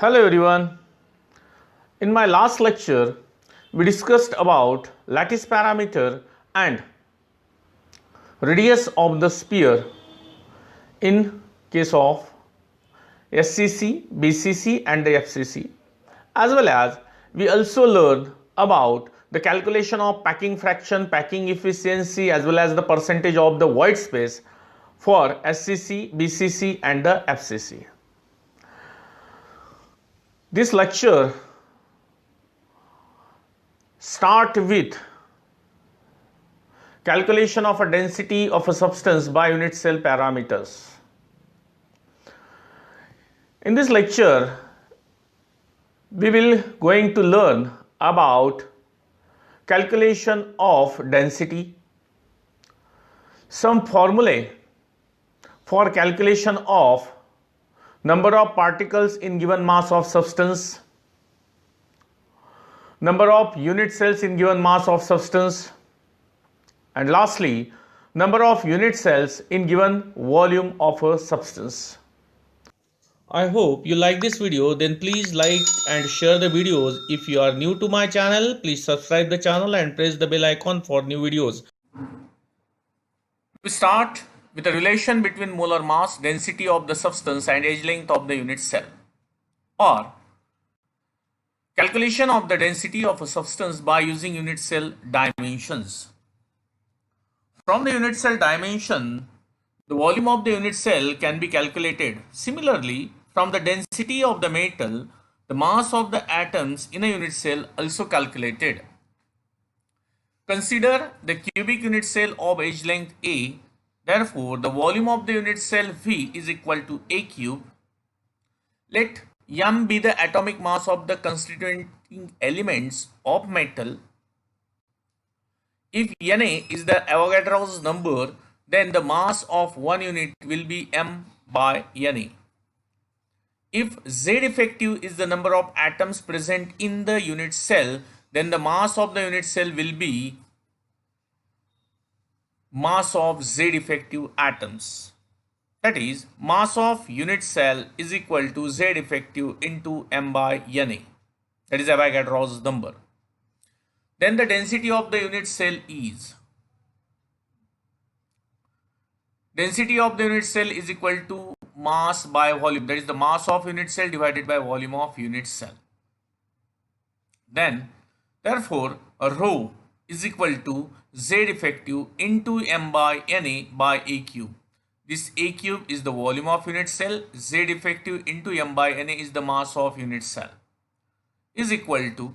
Hello everyone. In my last lecture, we discussed about lattice parameter and radius of the sphere in case of SCC, BCC and the FCC. As well as we also learned about the calculation of packing fraction, packing efficiency as well as the percentage of the void space for SCC, BCC and the FCC. This lecture start with calculation of a density of a substance by unit cell parameters. In this lecture, we will going to learn about calculation of density, some formulae for calculation of number of particles in given mass of substance, number of unit cells in given mass of substance, and lastly, number of unit cells in given volume of a substance. I hope you like this video. Then please like and share the videos. If you are new to my channel, please subscribe the channel and press the bell icon for new videos. We start with the relation between molar mass, density of the substance and edge length of the unit cell, or calculation of the density of a substance by using unit cell dimensions. From the unit cell dimension, the volume of the unit cell can be calculated. Similarly, from the density of the metal, the mass of the atoms in a unit cell also calculated. Consider the cubic unit cell of edge length A. Therefore, the volume of the unit cell V is equal to A cube. Let M be the atomic mass of the constituting elements of metal. If Na is the Avogadro's number, then the mass of one unit will be M by Na. If Z effective is the number of atoms present in the unit cell, then the mass of the unit cell will be mass of Z effective atoms. That is, mass of unit cell is equal to Z effective into M by Na. That is Avogadro's number. Then the density of the unit cell is equal to mass by volume. That is the mass of unit cell divided by volume of unit cell. Then, therefore, rho is equal to Z effective into M by Na by A cube. This A cube is the volume of unit cell. Z effective into M by Na is the mass of unit cell, is equal to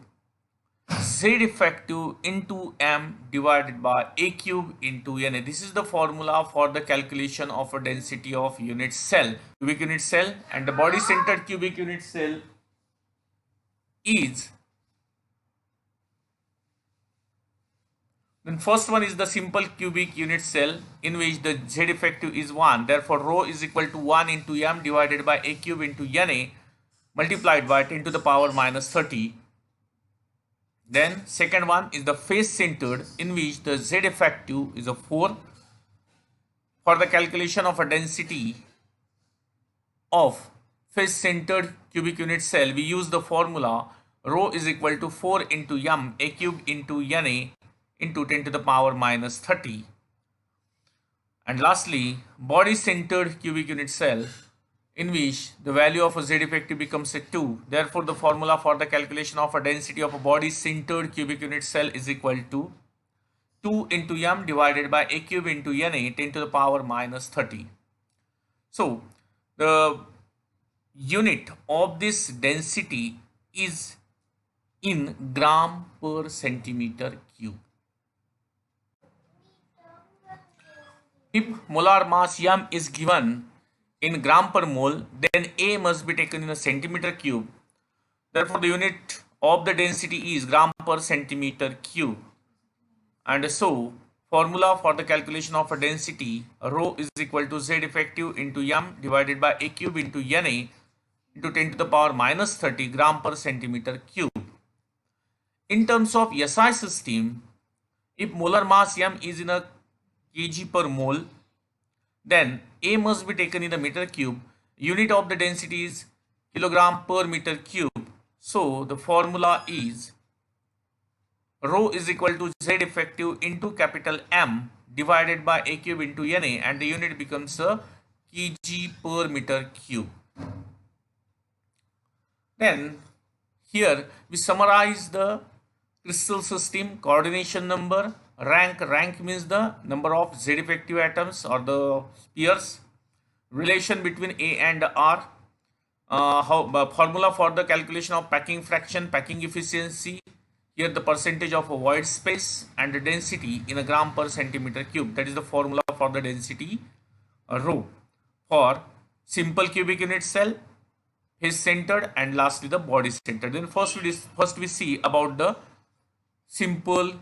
Z effective into M divided by A cube into Na. This is the formula for the calculation of a density of unit cell, cubic unit cell, and the body centered cubic unit cell is. Then first one is the simple cubic unit cell in which the Z effective is 1. Therefore, rho is equal to 1 into M divided by A cube into Na multiplied by 10 to the power minus 30. Then second one is the face centered in which the Z effective is a 4. For the calculation of a density of face centered cubic unit cell, we use the formula rho is equal to 4 into M A cube into Na into 10 to the power minus 30. And lastly, body centered cubic unit cell in which the value of a Z effective becomes a 2. Therefore, the formula for the calculation of a density of a body centered cubic unit cell is equal to 2 into M divided by A cube into Na 10 to the power minus 30. So, the unit of this density is in gram per centimeter cube. If molar mass M is given in gram per mole, then A must be taken in a centimeter cube. Therefore, the unit of the density is gram per centimeter cube. And so, formula for the calculation of a density, rho is equal to Z effective into M divided by A cube into Na into 10 to the power minus 30 gram per centimeter cube. In terms of SI system, if molar mass M is in a kg per mole, then A must be taken in the meter cube. Unit of the density is kilogram per meter cube. So the formula is rho is equal to Z effective into capital M divided by A cube into Na, and the unit becomes a kg per meter cube. Then here we summarize the crystal system: coordination number, rank means the number of Z effective atoms or the spheres, relation between A and R, formula for the calculation of packing fraction, packing efficiency, here the percentage of a void space, and the density in a gram per centimeter cube. That is the formula for the density rho for simple cubic unit cell, face centered, and lastly the body centered. Then first we see about the simple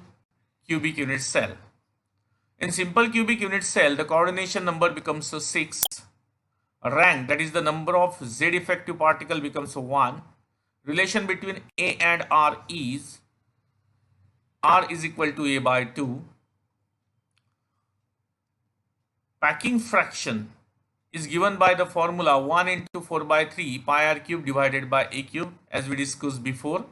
cubic unit cell. In simple cubic unit cell, the coordination number becomes a 6. Rank, that is the number of Z effective particle, becomes a 1. Relation between A and R is R is equal to A by 2. Packing fraction is given by the formula 1 into 4 by 3 pi r cube divided by A cube, as we discussed before.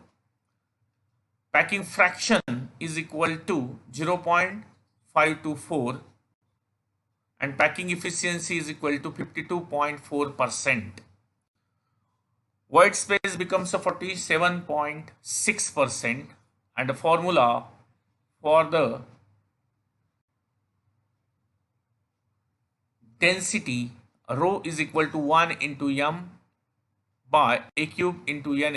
Packing fraction is equal to 0.524 and packing efficiency is equal to 52.4%. Void space becomes a 47.6%, and the formula for the density rho is equal to 1 into m by A cube into Na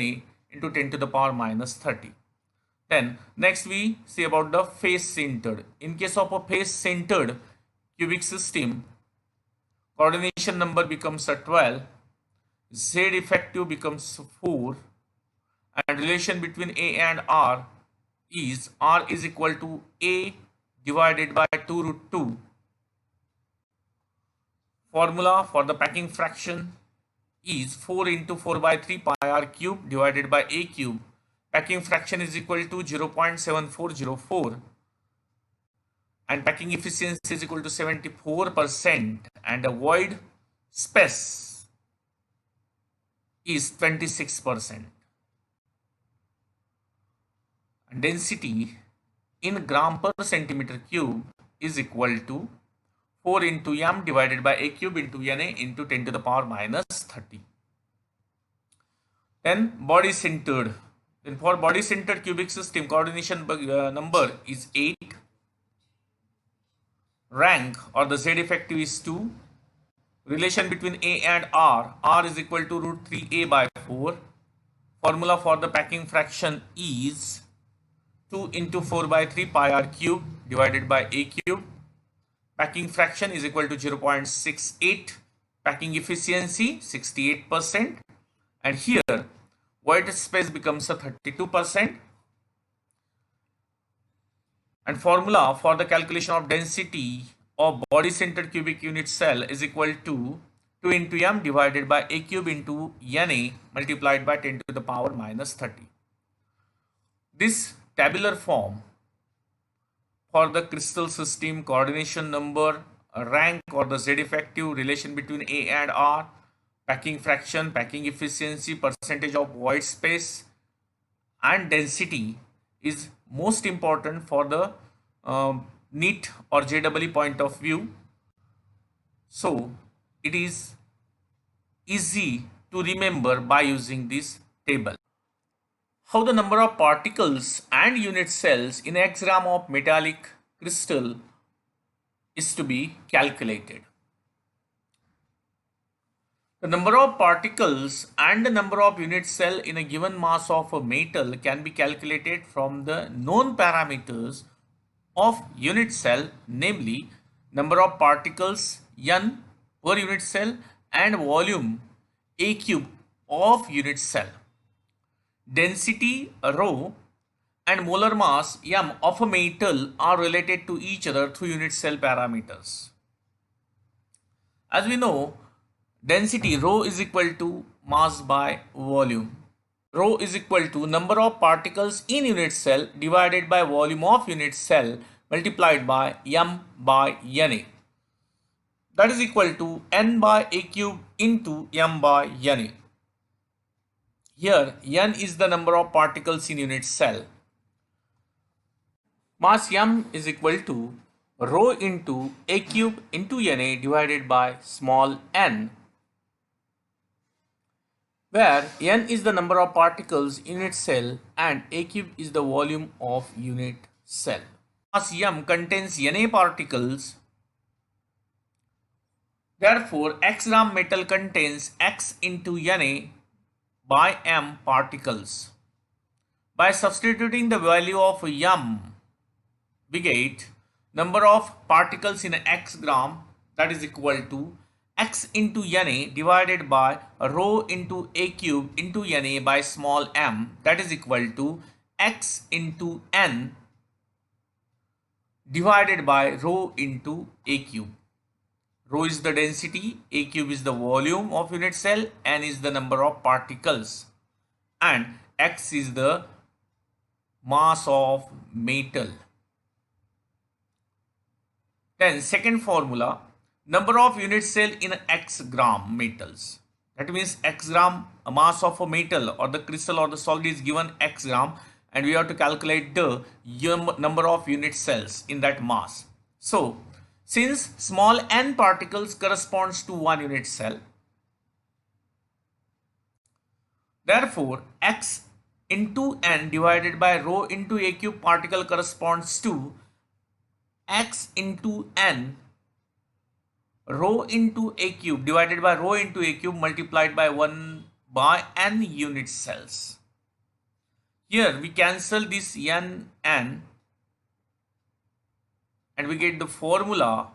into 10 to the power minus 30. Then next we see about the face centered. In case of a face centered cubic system, coordination number becomes a 12, Z effective becomes 4, and relation between A and R is R is equal to A divided by 2 root 2. Formula for the packing fraction is 4 into 4 by 3 pi r cube divided by A cube. Packing fraction is equal to 0.7404 and packing efficiency is equal to 74%, and the void space is 26%. And density in gram per centimeter cube is equal to 4 into m divided by A cube into Na into 10 to the power minus 30. Then body centered. Then for body centered cubic system, coordination number is 8. Rank or the Z effective is 2. Relation between A and R is equal to root 3A by 4. Formula for the packing fraction is 2 into 4 by 3 pi r cube divided by A cube. Packing fraction is equal to 0.68. Packing efficiency 68%. And here void space becomes a 32%. And formula for the calculation of density of body centered cubic unit cell is equal to 2 into m divided by A cube into Na multiplied by 10 to the power minus 30. This tabular form for the crystal system, coordination number, rank or the Z effective, relation between A and R, packing fraction, packing efficiency, percentage of void space, and density is most important for the NEET or JEE point of view. So it is easy to remember by using this table. How the number of particles and unit cells in X gram of metallic crystal is to be calculated. The number of particles and the number of unit cell in a given mass of a metal can be calculated from the known parameters of unit cell, namely number of particles n per unit cell and volume A cube of unit cell. Density rho and molar mass m of a metal are related to each other through unit cell parameters. As we know, density rho is equal to mass by volume. Rho is equal to number of particles in unit cell divided by volume of unit cell multiplied by m by Na. That is equal to n by A cube into m by Na. Here n is the number of particles in unit cell. Mass m is equal to rho into a cube into Na divided by small n, where n is the number of particles in unit cell and a cube is the volume of unit cell. Mass m contains Na particles. Therefore, x gram metal contains x into Na by m particles. By substituting the value of m, we get number of particles in x gram, that is equal to x into Na divided by rho into a cube into Na by small m, that is equal to x into n divided by rho into a cube. Rho is the density, a cube is the volume of unit cell, n is the number of particles, and x is the mass of metal. Then second formula, number of unit cell in x gram metals. That means x gram mass of a metal or the crystal or the solid is given x gram, and we have to calculate the number of unit cells in that mass. So since small n particles corresponds to 1 unit cell, therefore x into n divided by rho into a cube particle corresponds to x into n rho into a cube divided by rho into a cube multiplied by 1 by n unit cells. Here we cancel this n and we get the formula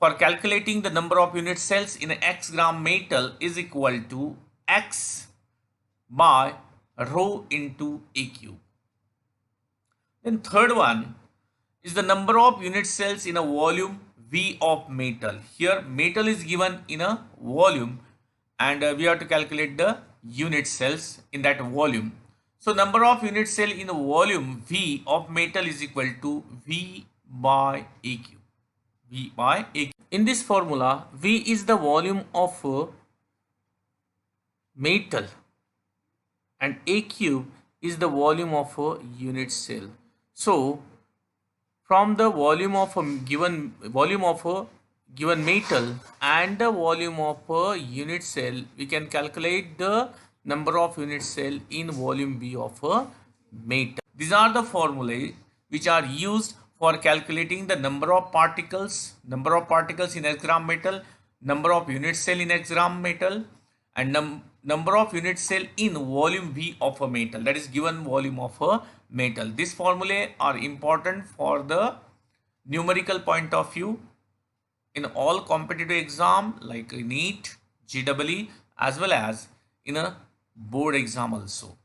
for calculating the number of unit cells in an x gram metal is equal to x by rho into a cube. Then third one is the number of unit cells in a volume V of metal. Here metal is given in a volume, and we have to calculate the unit cells in that volume. So number of unit cell in a volume V of metal is equal to V by A cube. V by A cube. In this formula, V is the volume of metal and A cube is the volume of a unit cell. So from the volume of a given metal and the volume of a unit cell, we can calculate the number of unit cell in volume V of a metal. These are the formulae which are used for calculating the number of particles in x gram metal, number of unit cell in x gram metal, and number of unit cell in volume V of a metal, that is given volume of a metal. These formulae are important for the numerical point of view in all competitive exam like NEET, JEE, as well as in a board exam also.